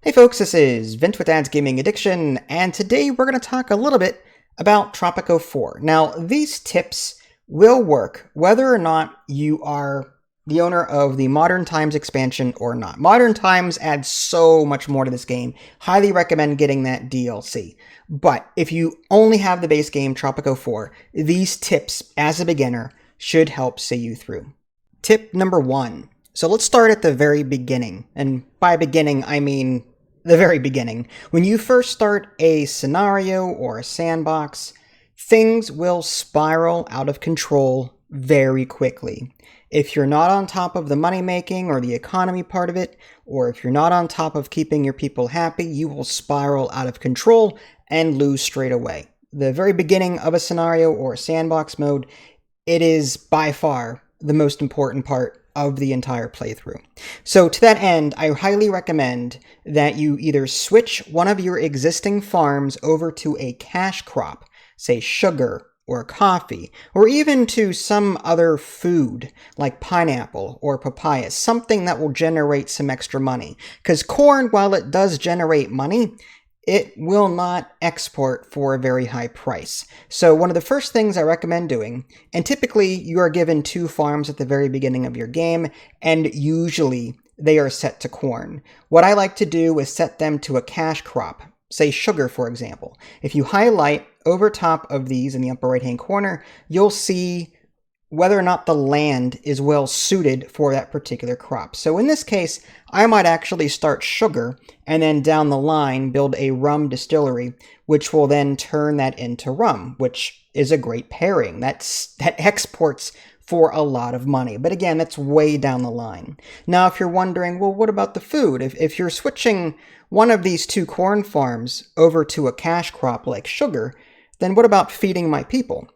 Hey folks, this is Vint with Dad's Gaming Addiction, and today we're going to talk a little bit about Tropico 4. Now, these tips will work whether or not you are the owner of the Modern Times expansion or not. Modern Times adds so much more to this game. Highly recommend getting that DLC. But if you only have the base game, Tropico 4, these tips, as a beginner, should help see you through. Tip number 1. So let's start at the very beginning. And by beginning, I mean the very beginning. When you first start a scenario or a sandbox, things will spiral out of control very quickly. If you're not on top of the money making or the economy part of it, or if you're not on top of keeping your people happy, you will spiral out of control and lose straight away. The very beginning of a scenario or a sandbox mode, it is by far the most important part of the entire playthrough. So to that end, I highly recommend that you either switch one of your existing farms over to a cash crop, say sugar or coffee, or even to some other food like pineapple or papaya, something that will generate some extra money. Because corn, while it does generate money, it will not export for a very high price. So one of the first things I recommend doing, and typically you are given 2 farms at the very beginning of your game, and usually they are set to corn. What I like to do is set them to a cash crop, say sugar for example. If you highlight over top of these in the upper right hand corner, you'll see whether or not the land is well suited for that particular crop. So in this case, I might actually start sugar and then down the line build a rum distillery, which will then turn that into rum, which is a great pairing. That exports for a lot of money. But again, that's way down the line. Now, if you're wondering, well, what about the food? If you're switching one of these 2 corn farms over to a cash crop like sugar, then what about feeding my people?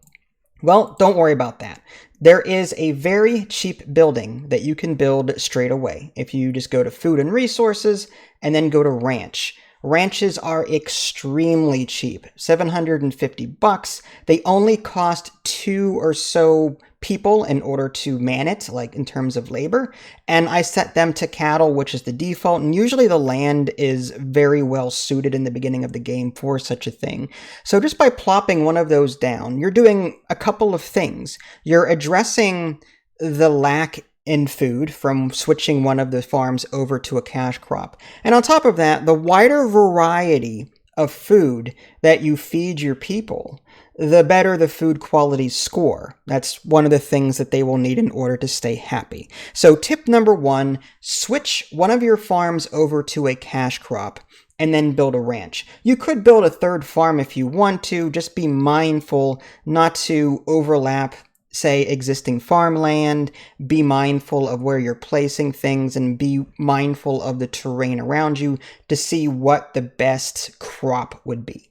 Well, don't worry about that. There is a very cheap building that you can build straight away. If you just go to Food and Resources and then go to Ranch. Ranches are extremely cheap, $750. They only cost 2 or so people in order to man it, like in terms of labor. And I set them to cattle, which is the default. And usually the land is very well suited in the beginning of the game for such a thing. So just by plopping one of those down, you're doing a couple of things. You're addressing the lack in food from switching one of the farms over to a cash crop. And on top of that, the wider variety of food that you feed your people, the better the food quality score. That's one of the things that they will need in order to stay happy. So tip number 1, switch one of your farms over to a cash crop and then build a ranch. You could build a 3rd farm if you want to. Just be mindful not to overlap, say, existing farmland. Be mindful of where you're placing things and be mindful of the terrain around you to see what the best crop would be.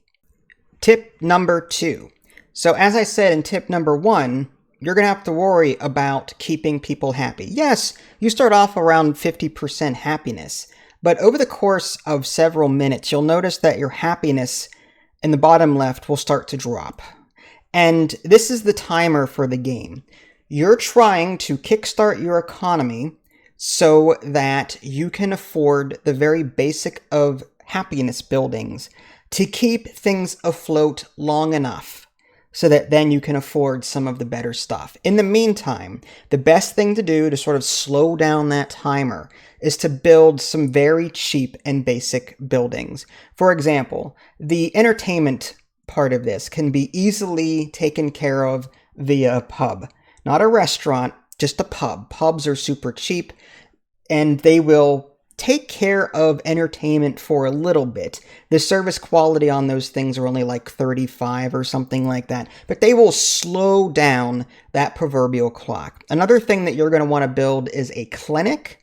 Tip number 2. So as I said in tip number 1, you're going to have to worry about keeping people happy. Yes, you start off around 50% happiness, but over the course of several minutes, you'll notice that your happiness in the bottom left will start to drop. And this is the timer for the game. You're trying to kickstart your economy so that you can afford the very basic of happiness buildings to keep things afloat long enough so that then you can afford some of the better stuff. In the meantime, the best thing to do to sort of slow down that timer is to build some very cheap and basic buildings. For example, the entertainment part of this can be easily taken care of via a pub. Not a restaurant, just a pub. Pubs are super cheap, and they will take care of entertainment for a little bit. The service quality on those things are only like 35 or something like that, but they will slow down that proverbial clock. Another thing that you're going to want to build is a clinic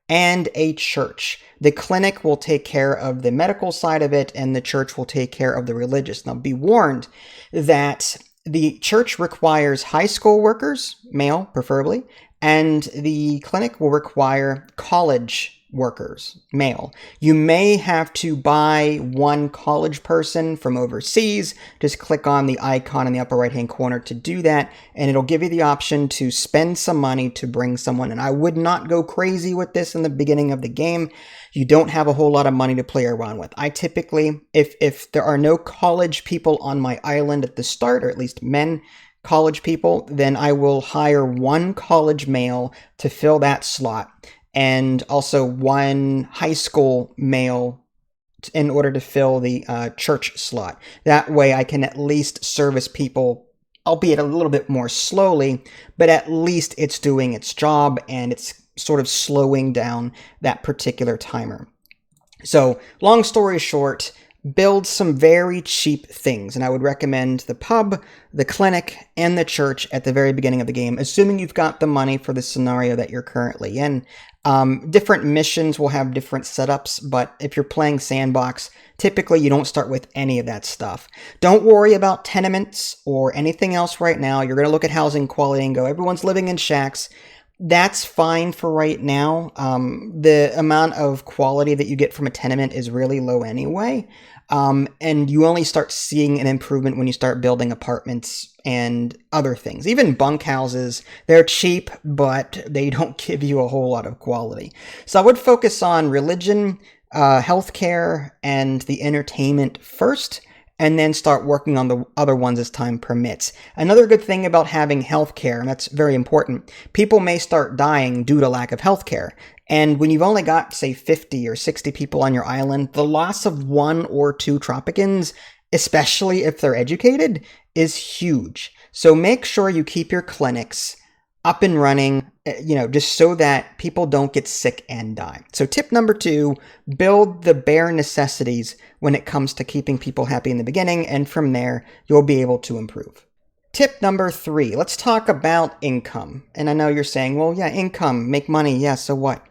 and a church. The clinic will take care of the medical side of it, and the church will take care of the religious. Now, be warned that the church requires high school workers, male preferably, and the clinic will require college workers, male. You may have to buy one college person from overseas. Just click on the icon in the upper right-hand corner to do that, and it'll give you the option to spend some money to bring someone in. I would not go crazy with this in the beginning of the game. You don't have a whole lot of money to play around with. I typically, if there are no college people on my island at the start, or at least men, college people, then I will hire one college male to fill that slot, and also one high school male in order to fill the church slot. That way I can at least service people, albeit a little bit more slowly, but at least it's doing its job and it's sort of slowing down that particular timer. So long story short, build some very cheap things, and I would recommend the pub, the clinic, and the church at the very beginning of the game, assuming you've got the money for the scenario that you're currently in. Different missions will have different setups, but if you're playing sandbox, typically you don't start with any of that stuff. Don't worry about tenements or anything else right now. You're going to look at housing quality and go, everyone's living in shacks. That's fine for right now. The amount of quality that you get from a tenement is really low anyway. And you only start seeing an improvement when you start building apartments and other things. Even bunkhouses, they're cheap, but they don't give you a whole lot of quality. So I would focus on religion, healthcare, and the entertainment first, and then start working on the other ones as time permits. Another good thing about having healthcare, and that's very important, people may start dying due to lack of healthcare. And when you've only got, say, 50 or 60 people on your island, the loss of 1 or 2 Tropicans, especially if they're educated, is huge. So make sure you keep your clinics up and running, just so that people don't get sick and die. So tip number 2, build the bare necessities when it comes to keeping people happy in the beginning, and from there, you'll be able to improve. Tip number 3, let's talk about income. And I know you're saying, well, yeah, income, make money, yeah, so what?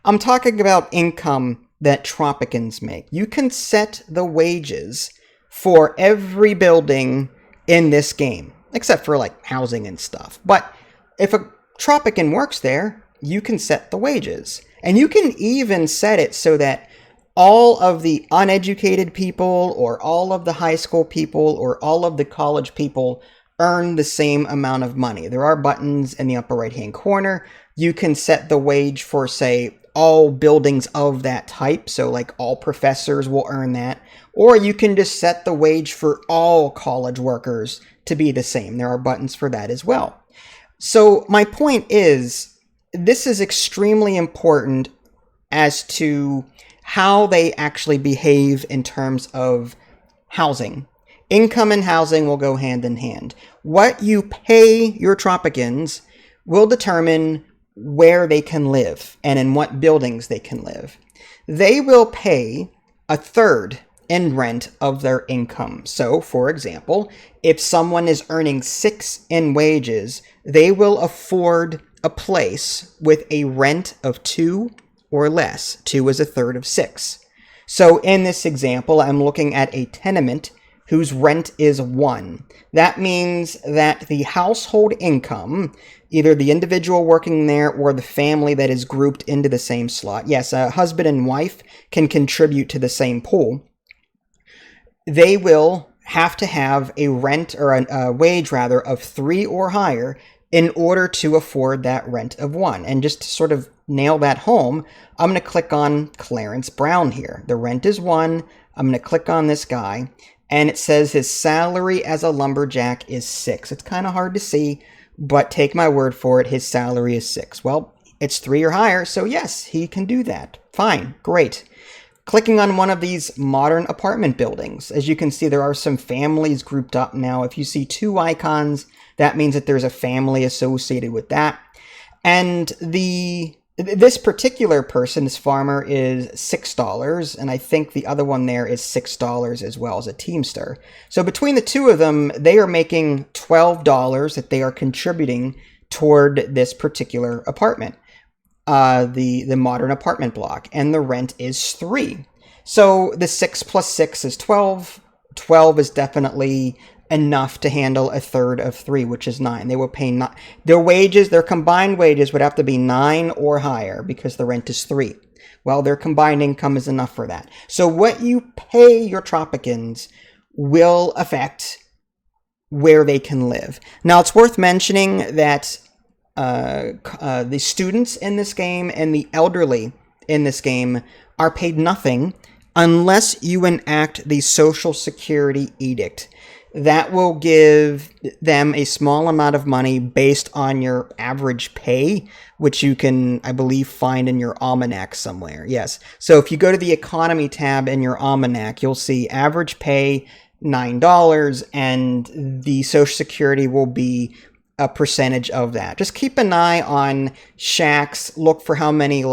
I'm talking about income that Tropicans make. You can set the wages for every building in this game, except for like housing and stuff. But if a Tropican works there, you can set the wages. And you can even set it so that all of the uneducated people, or all of the high school people, or all of the college people earn the same amount of money. There are buttons in the upper right-hand corner. You can set the wage for, say, all buildings of that type. So like all professors will earn that. Or you can just set the wage for all college workers to be the same. There are buttons for that as well. So my point is, this is extremely important as to how they actually behave in terms of housing. Income and housing will go hand in hand. What you pay your Tropicans will determine where they can live and in what buildings they can live. They will pay a third in rent of their income. So, for example, if someone is earning 6 in wages, they will afford a place with a rent of 2 or less. 2 is a third of 6. So in this example, I'm looking at a tenement whose rent is 1. That means that the household income, either the individual working there or the family that is grouped into the same slot, yes, a husband and wife can contribute to the same pool, they will have to have a rent, or a wage rather, of 3 or higher in order to afford that rent of 1. And just to sort of nail that home, I'm going to click on Clarence Brown here. The rent is 1. I'm going to click on this guy, and it says his salary as a lumberjack is 6. It's kind of hard to see, but take my word for it, his salary is 6. Well, it's 3 or higher, so yes, he can do that. Fine, great. Clicking on one of these modern apartment buildings, as you can see, there are some families grouped up now. If you see 2 icons, that means that there's a family associated with that. And this particular person, this farmer, is $6, and I think the other one there is $6 as well, as a Teamster. So between the 2 of them, they are making $12 that they are contributing toward this particular apartment, the modern apartment block, and the rent is 3. So the 6 plus 6 is 12. 12 is definitely enough to handle a third of 3, which is 9. They will pay their wages, their combined wages would have to be 9 or higher because the rent is 3. well, their combined income is enough for that. So what you pay your Tropicans will affect where they can live. Now, it's worth mentioning that the students in this game and the elderly in this game are paid nothing unless you enact the Social Security Edict. That will give them a small amount of money based on your average pay, which you can, I believe, find in your almanac somewhere. Yes. So if you go to the economy tab in your almanac, you'll see average pay $9, and the Social Security will be a percentage of that. Just keep an eye on shacks. Look for how many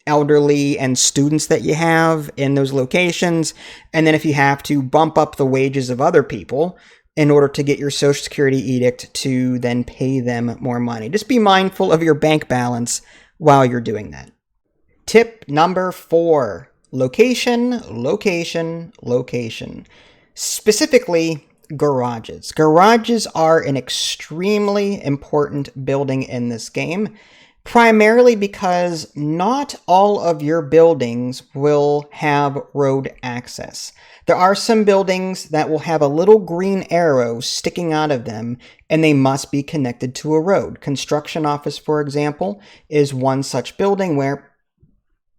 elderly and students that you have in those locations. And then if you have to, bump up the wages of other people in order to get your Social Security edict to then pay them more money. Just be mindful of your bank balance while you're doing that. Tip number 4, location, location, location. Specifically, garages. Garages are an extremely important building in this game, primarily because not all of your buildings will have road access. There are some buildings that will have a little green arrow sticking out of them, and they must be connected to a road. Construction office, for example, is one such building where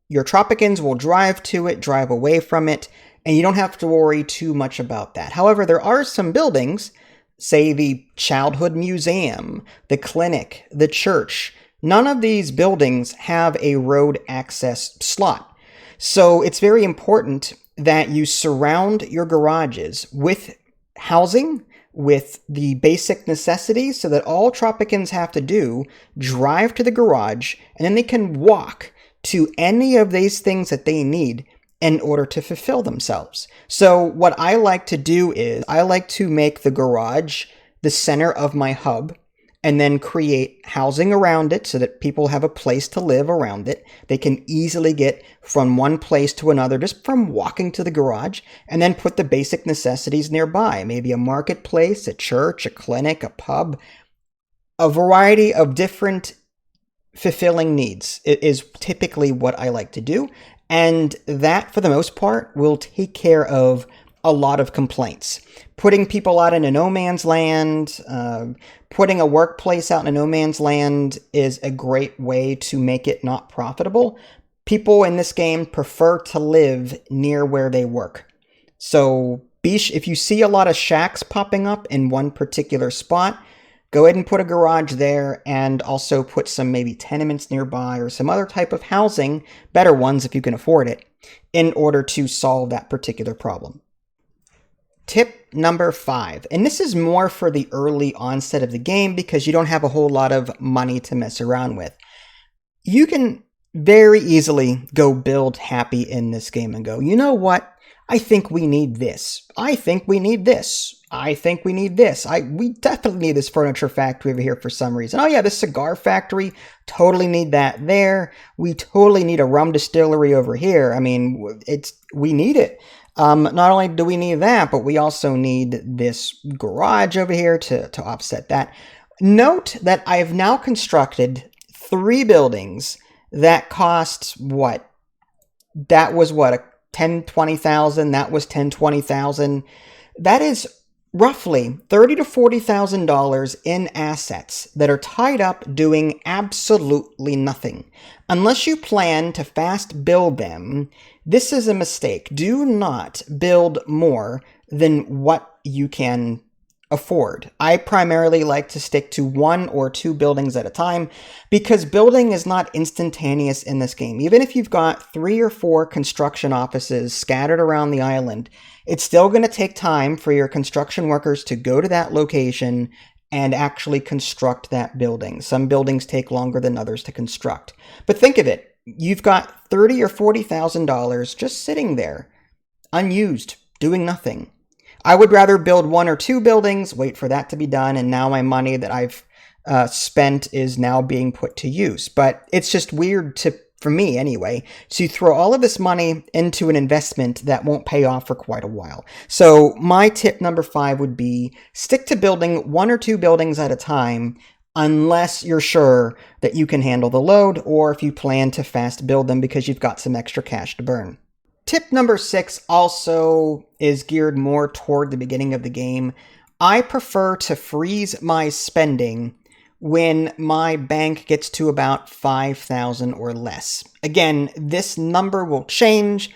your Tropicans will drive to it, drive away from it, and you don't have to worry too much about that. However, there are some buildings, say the Childhood Museum, the clinic, the church. None of these buildings have a road access slot. So it's very important that you surround your garages with housing, with the basic necessities, so that all Tropicans have to do, drive to the garage, and then they can walk to any of these things that they need in order to fulfill themselves. So what I like to do is I like to make the garage the center of my hub, and then create housing around it so that people have a place to live around it. They can easily get from one place to another just from walking to the garage, and then put the basic necessities nearby. Maybe a marketplace, a church, a clinic, a pub, a variety of different fulfilling needs is typically what I like to do. And that, for the most part, will take care of a lot of complaints. Putting people out in a no man's land, putting a workplace out in a no man's land is a great way to make it not profitable. People in this game prefer to live near where they work. So if you see a lot of shacks popping up in one particular spot, go ahead and put a garage there, and also put some maybe tenements nearby or some other type of housing, better ones if you can afford it, in order to solve that particular problem. Tip number 5, and this is more for the early onset of the game because you don't have a whole lot of money to mess around with. You can very easily go build happy in this game and go, you know what? I think we need this. I think we need this. I think we need this. We definitely need this furniture factory over here for some reason. Oh yeah, this cigar factory, totally need that there. We totally need a rum distillery over here. I mean, we need it. Not only do we need that, but we also need this garage over here to offset that. Note that I have now constructed 3 buildings that cost what? That was what, $10,000-$20,000. That was $10,000-$20,000. That is roughly $30,000 to $40,000 in assets that are tied up doing absolutely nothing. Unless you plan to fast build them, this is a mistake. Do not build more than what you can afford. I primarily like to stick to 1 or 2 buildings at a time because building is not instantaneous in this game. Even if you've got 3 or 4 construction offices scattered around the island, it's still going to take time for your construction workers to go to that location and actually construct that building. Some buildings take longer than others to construct. But think of it. You've got $30,000 or $40,000 just sitting there, unused, doing nothing. I would rather build 1 or 2 buildings, wait for that to be done, and now my money that I've spent is now being put to use. But it's just weird for me anyway, to throw all of this money into an investment that won't pay off for quite a while. So my tip number 5 would be stick to building 1 or 2 buildings at a time unless you're sure that you can handle the load or if you plan to fast build them because you've got some extra cash to burn. Tip number 6 also is geared more toward the beginning of the game. I prefer to freeze my spending when my bank gets to about 5,000 or less. Again, this number will change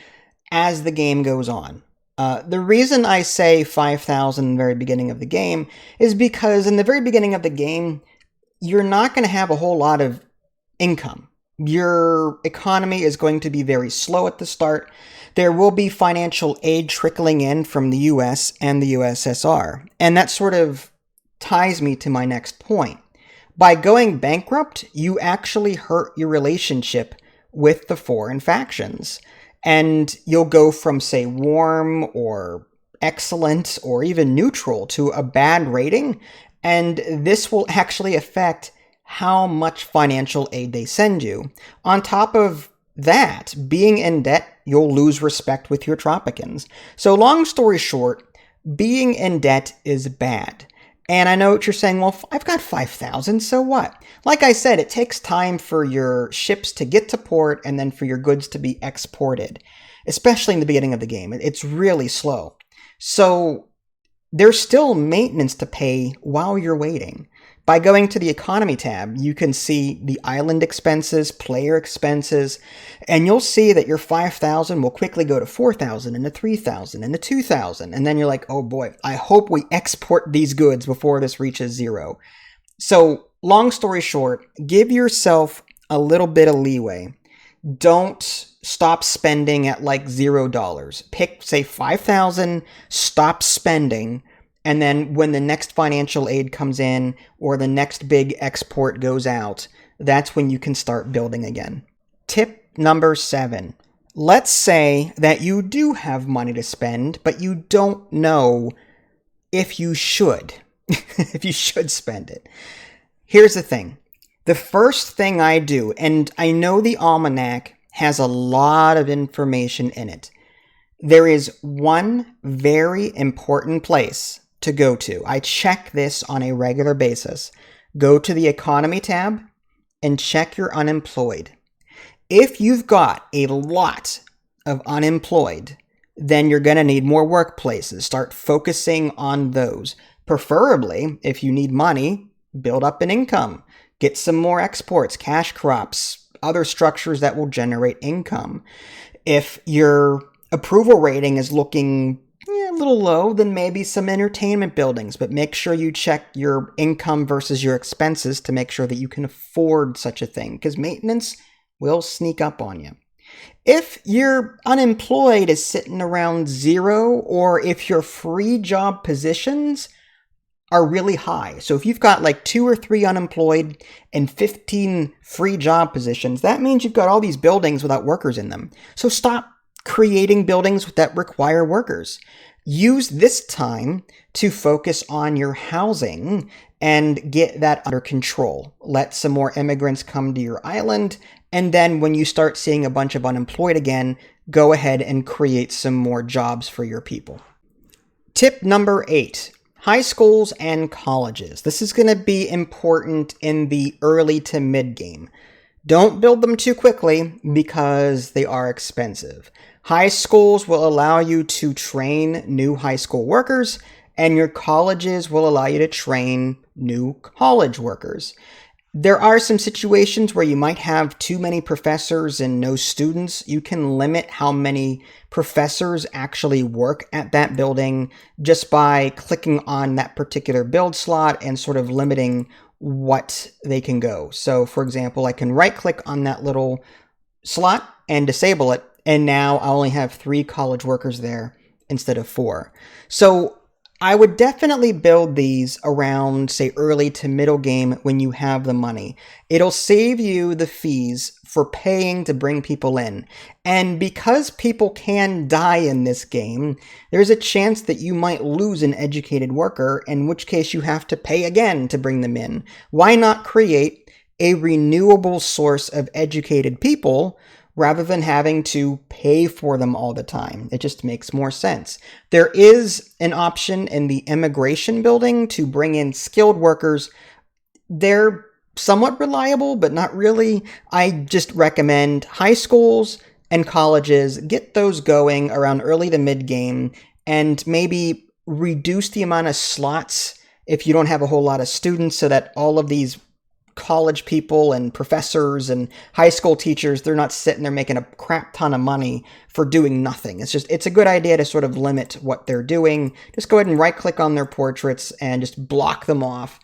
as the game goes on. The reason I say 5,000 in the very beginning of the game is because in the very beginning of the game, you're not going to have a whole lot of income. Your economy is going to be very slow at the start. There will be financial aid trickling in from the US and the USSR. And that sort of ties me to my next point. By going bankrupt, you actually hurt your relationship with the foreign factions. And you'll go from, say, warm or excellent or even neutral to a bad rating. And this will actually affect how much financial aid they send you. On top of that, being in debt, you'll lose respect with your Tropicans. So long story short, being in debt is bad. And I know what you're saying, well, I've got 5,000, so what? Like I said, it takes time for your ships to get to port and then for your goods to be exported, especially in the beginning of the game. It's really slow. So there's still maintenance to pay while you're waiting. By going to the economy tab, you can see the island expenses, player expenses, and you'll see that your 5,000 will quickly go to 4,000 and to 3,000 and to 2,000. And then you're like, oh boy, I hope we export these goods before this reaches 0. So long story short, give yourself a little bit of leeway. Don't stop spending at like $0. Pick, say, 5,000, stop spending. And then when the next financial aid comes in or the next big export goes out, that's when you can start building again. Tip number 7. Let's say that you do have money to spend, but you don't know if you should, if you should spend it. Here's the thing. The first thing I do, and I know the almanac has a lot of information in it, there is one very important place to go to. I check this on a regular basis. Go to the economy tab and check your unemployed. If you've got a lot of unemployed, then you're going to need more workplaces. Start focusing on those. Preferably, if you need money, build up an income. Get some more exports, cash crops, other structures that will generate income. If your approval rating is looking a little low, then maybe some entertainment buildings, but make sure you check your income versus your expenses to make sure that you can afford such a thing, because maintenance will sneak up on you. If your unemployed is sitting around 0, or if your free job positions are really high, so if you've got like 2 or 3 unemployed and 15 free job positions, that means you've got all these buildings without workers in them. So stop creating buildings that require workers. Use this time to focus on your housing and get that under control. Let some more immigrants come to your island, and then when you start seeing a bunch of unemployed again, go ahead and create some more jobs for your people. Tip number 8. High schools and colleges. This is going to be important in the early to mid game. Don't build them too quickly because they are expensive. High schools will allow you to train new high school workers, and your colleges will allow you to train new college workers. There are some situations where you might have too many professors and no students. You can limit how many professors actually work at that building just by clicking on that particular build slot and sort of limiting what they can go. So, for example, I can right-click on that little slot and disable it, and now I only have 3 college workers there instead of 4. So I would definitely build these around, say, early to middle game when you have the money. It'll save you the fees for paying to bring people in. And because people can die in this game, there's a chance that you might lose an educated worker, in which case you have to pay again to bring them in. Why not create a renewable source of educated people rather than having to pay for them all the time? It just makes more sense. There is an option in the immigration building to bring in skilled workers. they're somewhat reliable, but not really. I just recommend high schools and colleges, get those going around early to mid game, and maybe reduce the amount of slots if you don't have a whole lot of students, so that all of these college people and professors and high school teachers, they're not sitting there making a crap ton of money for doing nothing. It's a good idea to sort of limit what they're doing. Just go ahead and right click on their portraits and just block them off.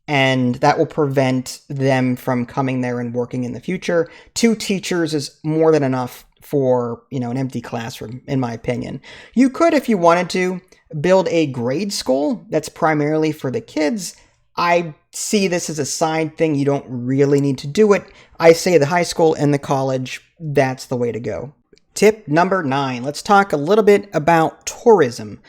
And that will prevent them from coming there and working in the future. 2 teachers is more than enough for, an empty classroom, in my opinion. You could, if you wanted to, build a grade school that's primarily for the kids. I see this as a side thing. You don't really need to do it. I say the high school and the college, that's the way to go. Tip number 9. Let's talk a little bit about tourism.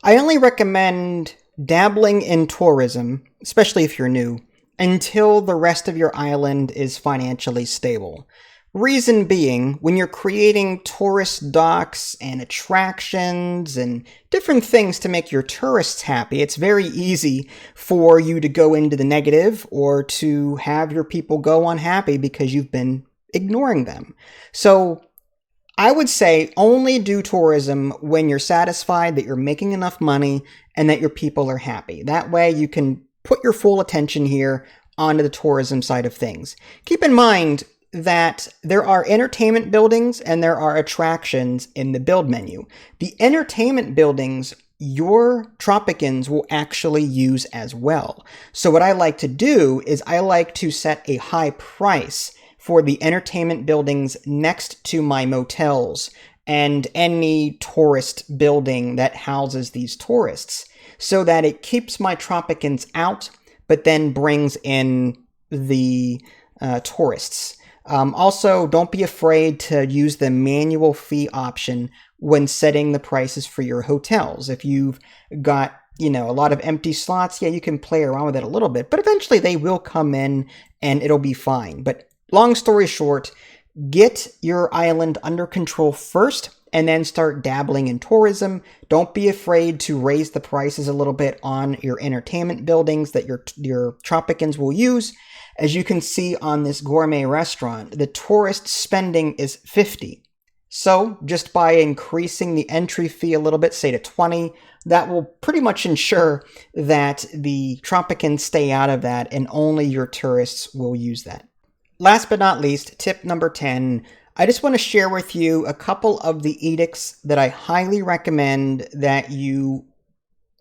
I only recommend dabbling in tourism, especially if you're new, until the rest of your island is financially stable. Reason being, when you're creating tourist docks and attractions and different things to make your tourists happy, it's very easy for you to go into the negative or to have your people go unhappy because you've been ignoring them. So I would say only do tourism when you're satisfied that you're making enough money and that your people are happy. That way you can put your full attention here onto the tourism side of things. Keep in mind that there are entertainment buildings and there are attractions in the build menu. The entertainment buildings your Tropicans will actually use as well. So what I like to do is I like to set a high price for the entertainment buildings next to my motels and any tourist building that houses these tourists, so that it keeps my Tropicans out, but then brings in the tourists. Also, don't be afraid to use the manual fee option when setting the prices for your hotels. If you've got, a lot of empty slots, you can play around with it a little bit, but eventually they will come in and it'll be fine. But long story short, get your island under control first and then start dabbling in tourism. Don't be afraid to raise the prices a little bit on your entertainment buildings that your Tropicans will use. As you can see on this gourmet restaurant, the tourist spending is $50. So just by increasing the entry fee a little bit, say to $20, that will pretty much ensure that the Tropicans stay out of that and only your tourists will use that. Last but not least, tip number 10, I just want to share with you a couple of the edicts that I highly recommend that you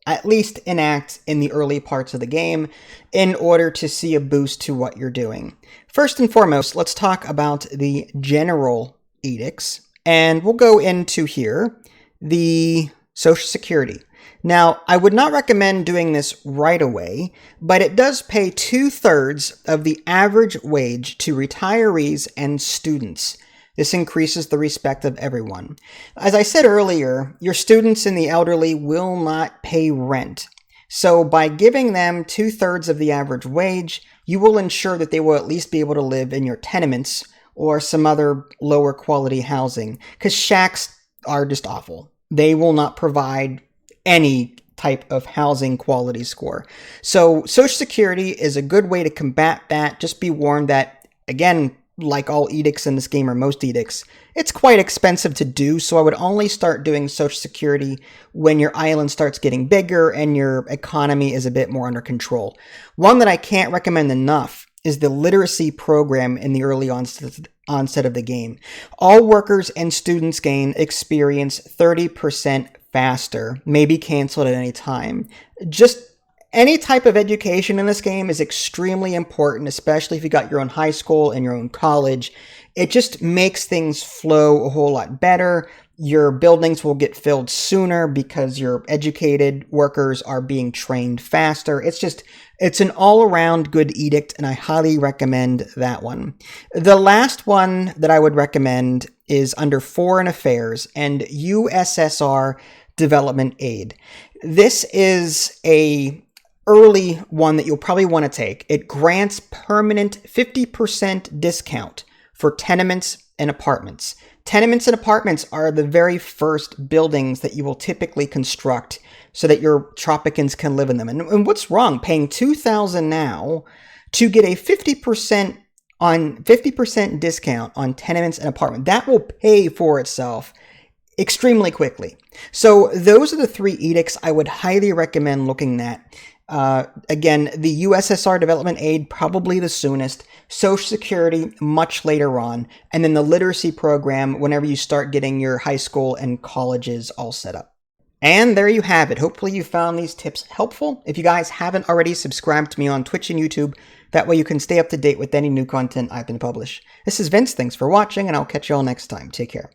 at least enact in the early parts of the game in order to see a boost to what you're doing. First and foremost, let's talk about the general edicts, and we'll go into here the Social Security. Now, I would not recommend doing this right away, but it does pay 2/3 of the average wage to retirees and students. This increases the respect of everyone. As I said earlier, your students and the elderly will not pay rent. So by giving them 2/3 of the average wage, you will ensure that they will at least be able to live in your tenements or some other lower quality housing, because shacks are just awful. They will not provide any type of housing quality score. So Social Security is a good way to combat that. Just be warned that, again, like all edicts in this game, or most edicts, it's quite expensive to do, so I would only start doing Social Security when your island starts getting bigger and your economy is a bit more under control. One that I can't recommend enough is the literacy program in the early onset of the game. All workers and students gain experience 30% faster, may be canceled at any time. Just any type of education in this game is extremely important, especially if you got your own high school and your own college. It just makes things flow a whole lot better. Your buildings will get filled sooner because your educated workers are being trained faster. It's an all-around good edict, and I highly recommend that one. The last one that I would recommend is under Foreign Affairs and USSR Development Aid. This is a early one that you'll probably want to take. It grants permanent 50% discount for tenements and apartments. Tenements and apartments are the very first buildings that you will typically construct so that your Tropicans can live in them. And what's wrong paying $2,000 now to get a 50% discount on tenements and apartment. That will pay for itself extremely quickly. So those are the 3 edicts I would highly recommend looking at. Again, the USSR development aid, probably the soonest, Social Security much later on, and then the literacy program whenever you start getting your high school and colleges all set up. And there you have it. Hopefully you found these tips helpful. If you guys haven't already, subscribe to me on Twitch and YouTube. That way you can stay up to date with any new content I've been published. This is Vince. Thanks for watching, and I'll catch you all next time. Take care.